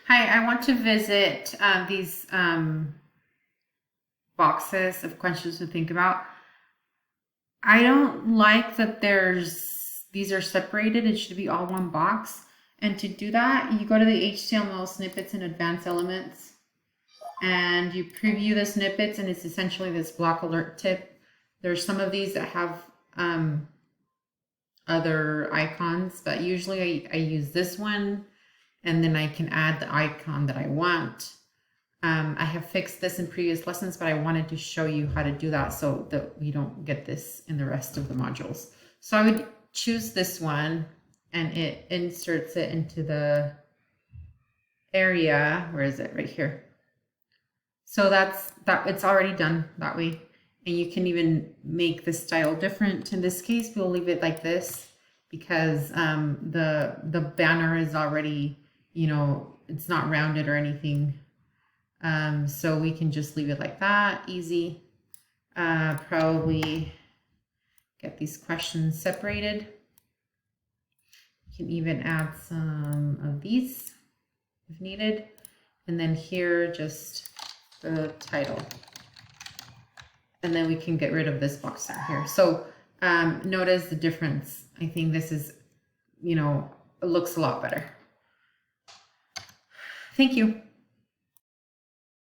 Hi, I want to visit these boxes of questions to think about. I don't like that these are separated. It should be all one box. And to do that, you go to the HTML snippets and advanced elements and you preview the snippets, and it's essentially this block alert tip. There's some of these that have other icons, but usually I use this one, and then I can add the icon that I want. I have fixed this in previous lessons, but I wanted to show you how to do that so that we don't get this in the rest of the modules. So I would choose this one, and it inserts it into the area. Where is it? Right here. So it's already done that way. And you can even make the style different. In this case, we'll leave it like this because the banner is already, it's not rounded or anything. So we can just leave it like that, easy. Probably get these questions separated. You can even add some of these if needed. And then here, just the title. And then we can get rid of this box down here. So notice the difference. I think this is, it looks a lot better. Thank you.